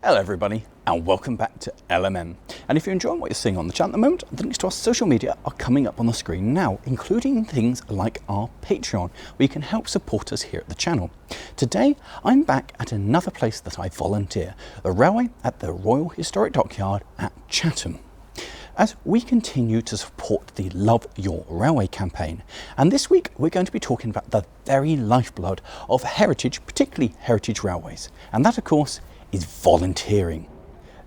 Hello everybody and welcome back to LMM. And if you're enjoying what you're seeing on the channel at the moment, the links to our social media are coming up on the screen now, including things like our Patreon, where you can help support us here at the channel. Today, I'm back at another place that I volunteer, the railway at the Royal Historic Dockyard at Chatham, as we continue to support the Love Your Railway campaign. And this week, we're going to be talking about the very lifeblood of heritage, particularly heritage railways. And that, of course, is volunteering.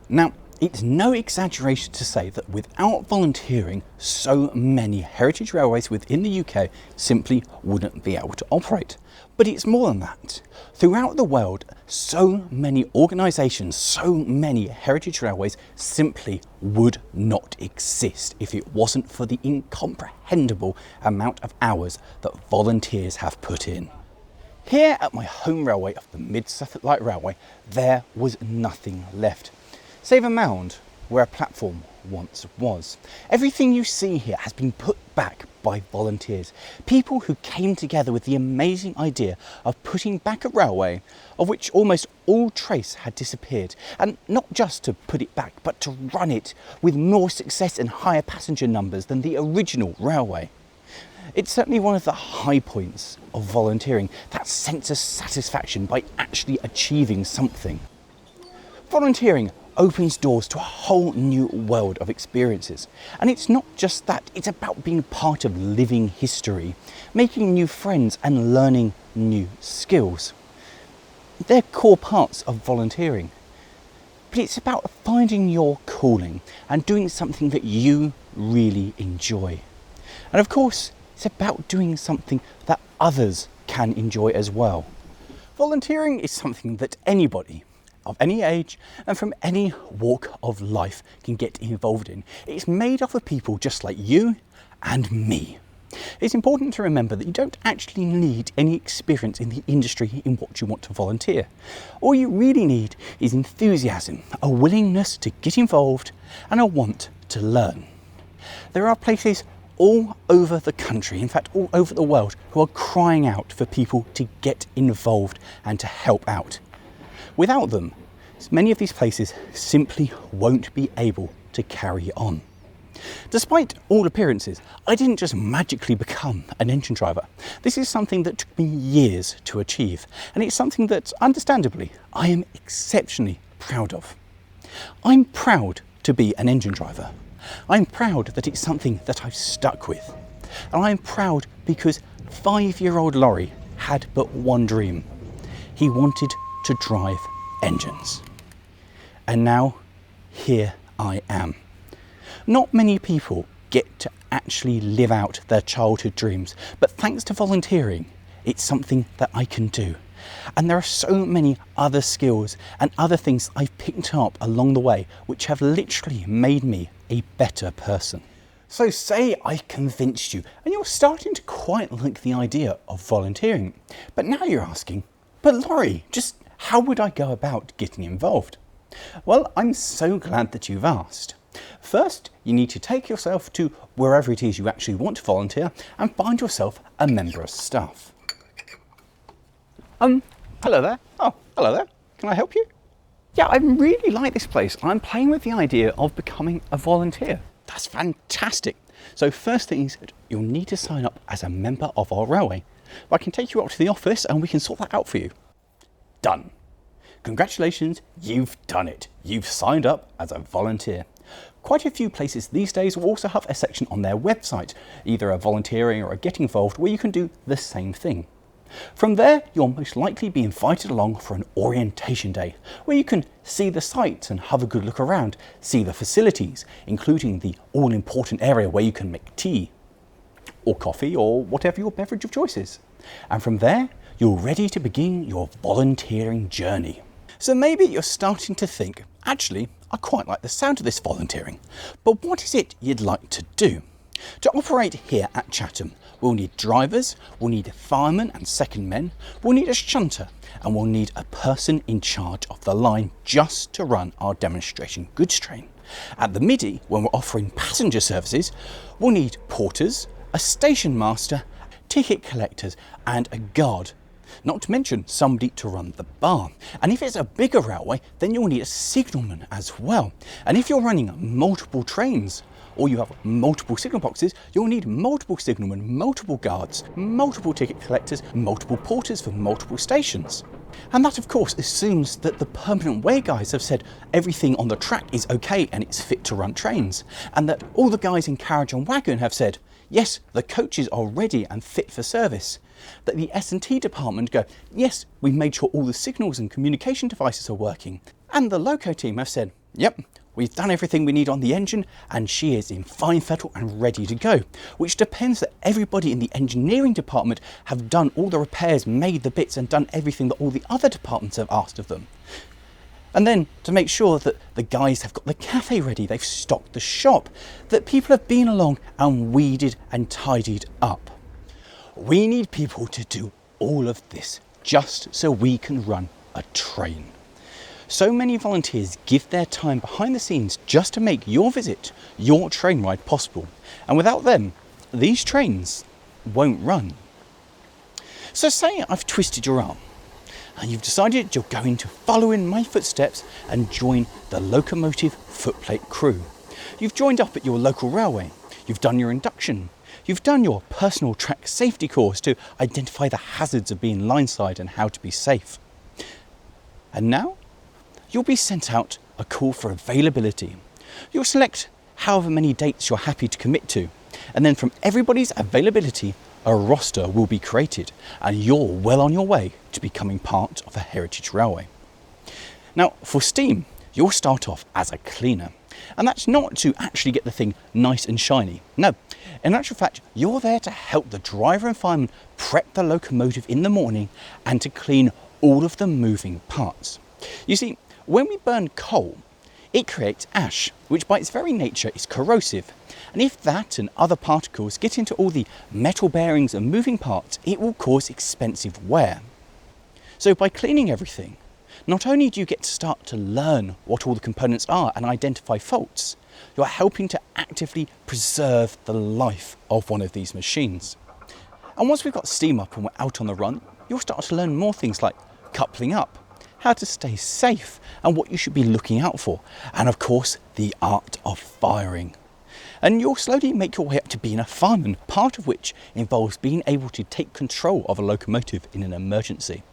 Now, it's no exaggeration to say that without volunteering, so many heritage railways within the UK simply wouldn't be able to operate. But it's more than that. Throughout the world, so many organisations, so many heritage railways simply would not exist if it wasn't for the incomprehensible amount of hours that volunteers have put in. Here at my home railway of the Mid-Suffolk Light Railway, there was nothing left, save a mound where a platform once was. Everything you see here has been put back by volunteers, people who came together with the amazing idea of putting back a railway of which almost all trace had disappeared, and not just to put it back, but to run it with more success and higher passenger numbers than the original railway. It's certainly one of the high points of volunteering, that sense of satisfaction by actually achieving something. Volunteering opens doors to a whole new world of experiences. And it's not just that, it's about being part of living history, making new friends and learning new skills. They're core parts of volunteering. But it's about finding your calling and doing something that you really enjoy. And of course, it's about doing something that others can enjoy as well. Volunteering is something that anybody of any age and from any walk of life can get involved in. It's made up of people just like you and me. It's important to remember that you don't actually need any experience in the industry in what you want to volunteer. All you really need is enthusiasm, a willingness to get involved, and a want to learn. There are places all over the country, in fact all over the world, who are crying out for people to get involved and to help out. Without them, many of these places simply won't be able to carry on. Despite all appearances, I didn't just magically become an engine driver. This is something that took me years to achieve, and it's something that, understandably, I am exceptionally proud of. I'm proud to be an engine driver. I'm proud that it's something that I've stuck with. And I'm proud because 5-year-old Lawrie had but one dream. He wanted to drive engines. And now, here I am. Not many people get to actually live out their childhood dreams, but thanks to volunteering, it's something that I can do. And there are so many other skills and other things I've picked up along the way which have literally made me a better person. So say I convinced you and you're starting to quite like the idea of volunteering. But now you're asking, but Lawrie, just how would I go about getting involved? Well, I'm so glad that you've asked. First, you need to take yourself to wherever it is you actually want to volunteer and find yourself a member of staff. Hello there. Oh, hello there. Can I help you? Yeah, I really like this place. I'm playing with the idea of becoming a volunteer. That's fantastic. So first thing is you'll need to sign up as a member of our railway. I can take you up to the office and we can sort that out for you. Done. Congratulations, you've done it. You've signed up as a volunteer. Quite a few places these days will also have a section on their website, either a volunteering or a get involved, where you can do the same thing. From there, you'll most likely be invited along for an orientation day, where you can see the sights and have a good look around, see the facilities, including the all-important area where you can make tea, or coffee, or whatever your beverage of choice is. And from there, you're ready to begin your volunteering journey. So maybe you're starting to think, actually, I quite like the sound of this volunteering, but what is it you'd like to do? To operate here at Chatham, we'll need drivers, we'll need firemen and second men, we'll need a shunter, and we'll need a person in charge of the line just to run our demonstration goods train. At the Midi, when we're offering passenger services, we'll need porters, a station master, ticket collectors, and a guard. not to mention somebody to run the bar. And if it's a bigger railway, then you'll need a signalman as well. And if you're running multiple trains, or you have multiple signal boxes, you'll need multiple signalmen, multiple guards, multiple ticket collectors, multiple porters for multiple stations. And that of course assumes that the permanent way guys have said everything on the track is okay and it's fit to run trains, and that all the guys in carriage and wagon have said, yes, the coaches are ready and fit for service. That the S&T department go, yes, we made sure all the signals and communication devices are working. And the Loco team have said, yep, we've done everything we need on the engine and she is in fine fettle and ready to go, which depends that everybody in the engineering department have done all the repairs, made the bits and done everything that all the other departments have asked of them. And then to make sure that the guys have got the cafe ready, they've stocked the shop, that people have been along and weeded and tidied up. We need people to do all of this just so we can run a train. So many volunteers give their time behind the scenes just to make your visit, your train ride possible. And without them, these trains won't run. So say I've twisted your arm and you've decided you're going to follow in my footsteps and join the Locomotive footplate crew. You've joined up at your local railway. You've done your induction. You've done your personal track safety course to identify the hazards of being lineside and how to be safe. And now you'll be sent out a call for availability. You'll select however many dates you're happy to commit to, and then from everybody's availability, a roster will be created, and you're well on your way to becoming part of a heritage railway. Now, for steam, you'll start off as a cleaner, and that's not to actually get the thing nice and shiny. No, in actual fact, you're there to help the driver and fireman prep the locomotive in the morning and to clean all of the moving parts. You see, when we burn coal, it creates ash, which by its very nature is corrosive. And if that and other particles get into all the metal bearings and moving parts, it will cause expensive wear. So by cleaning everything, not only do you get to start to learn what all the components are and identify faults, you're helping to actively preserve the life of one of these machines. And once we've got steam up and we're out on the run, you'll start to learn more things like coupling up, how to stay safe and what you should be looking out for, and of course the art of firing. And you'll slowly make your way up to being a fireman, part of which involves being able to take control of a locomotive in an emergency.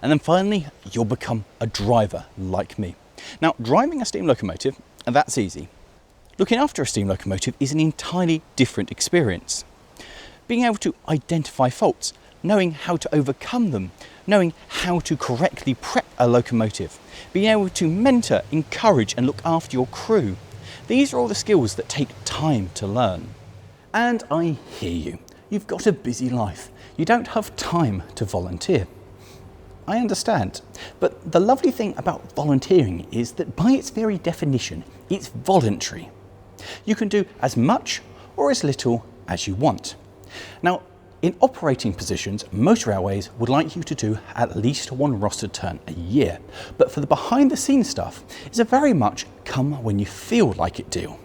And then finally you'll become a driver like me. Now, driving a steam locomotive, that's easy. Looking after a steam locomotive is an entirely different experience. Being able to identify faults, knowing how to overcome them, knowing how to correctly prep a locomotive, being able to mentor, encourage and look after your crew. These are all the skills that take time to learn. And I hear you. You've got a busy life. You don't have time to volunteer. I understand. But the lovely thing about volunteering is that by its very definition, it's voluntary. You can do as much or as little as you want. Now, in operating positions, most railways would like you to do at least one roster turn a year. But for the behind the scenes stuff, it's a very much come when you feel like it deal.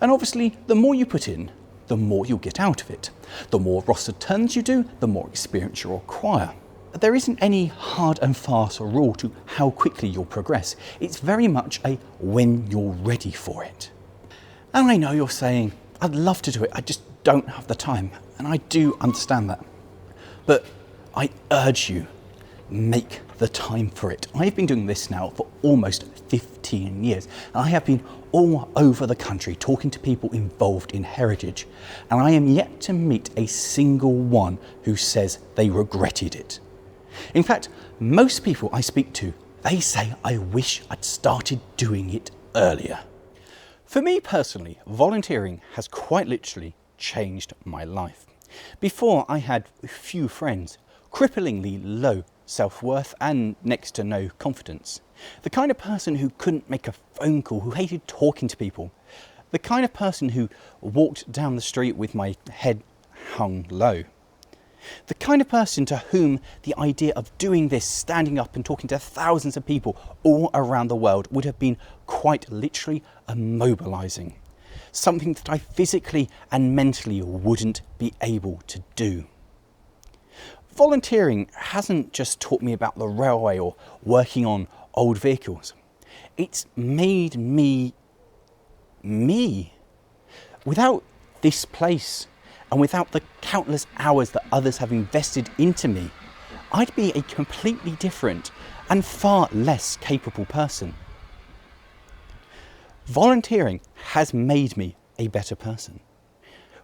And obviously, the more you put in, the more you'll get out of it. The more roster turns you do, the more experience you'll acquire. There isn't any hard and fast rule to how quickly you'll progress. It's very much a when you're ready for it. And I know you're saying, I'd love to do it, I just don't have the time. And I do understand that. But I urge you, make the time for it. I've been doing this now for almost 15 years. And I have been all over the country talking to people involved in heritage. And I am yet to meet a single one who says they regretted it. In fact, most people I speak to, they say, I wish I'd started doing it earlier. For me personally, volunteering has quite literally changed my life. Before, I had few friends, cripplingly low self-worth and next to no confidence. The kind of person who couldn't make a phone call, who hated talking to people. The kind of person who walked down the street with my head hung low. The kind of person to whom the idea of doing this, standing up and talking to thousands of people all around the world would have been quite literally immobilizing. Something that I physically and mentally wouldn't be able to do. Volunteering hasn't just taught me about the railway or working on old vehicles. It's made me me. Without this place and without the countless hours that others have invested into me, I'd be a completely different and far less capable person. Volunteering has made me a better person.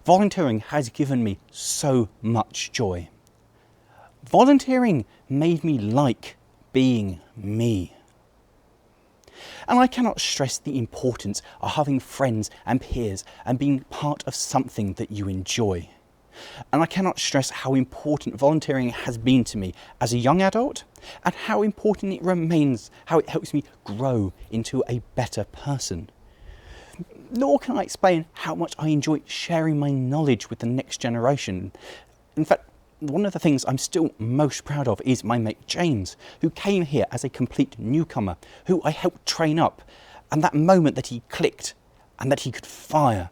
Volunteering has given me so much joy. Volunteering made me like being me. And I cannot stress the importance of having friends and peers and being part of something that you enjoy. And I cannot stress how important volunteering has been to me as a young adult and how important it remains, how it helps me grow into a better person. Nor can I explain how much I enjoy sharing my knowledge with the next generation. In fact, one of the things I'm still most proud of is my mate James, who came here as a complete newcomer, who I helped train up, and that moment that he clicked and that he could fire.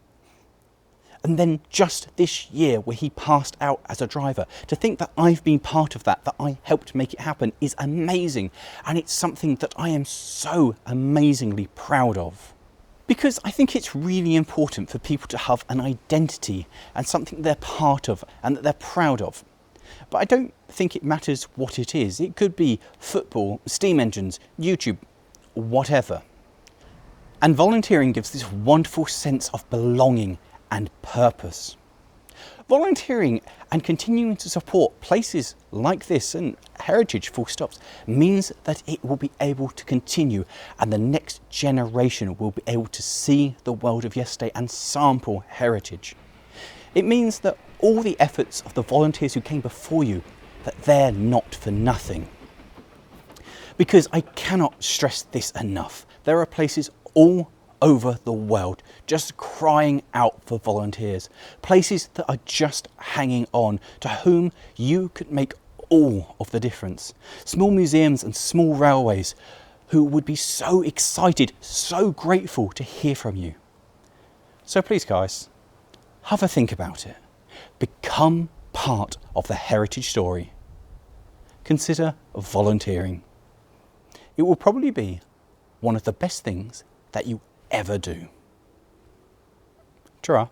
And then just this year where he passed out as a driver, to think that I've been part of that I helped make it happen is amazing. And it's something that I am so amazingly proud of. Because I think it's really important for people to have an identity and something they're part of and that they're proud of. But I don't think it matters what it is. It could be football, steam engines, YouTube, whatever. And volunteering gives this wonderful sense of belonging and purpose. Volunteering and continuing to support places like this and heritage full stops means that it will be able to continue and the next generation will be able to see the world of yesterday and sample heritage. It means that all the efforts of the volunteers who came before you, that they're not for nothing. Because I cannot stress this enough. There are places all over the world just crying out for volunteers. Places that are just hanging on, to whom you could make all of the difference. Small museums and small railways who would be so excited, so grateful to hear from you. So please guys, have a think about it. Become part of the heritage story. Consider volunteering. It will probably be one of the best things that you ever do. Ta-ra.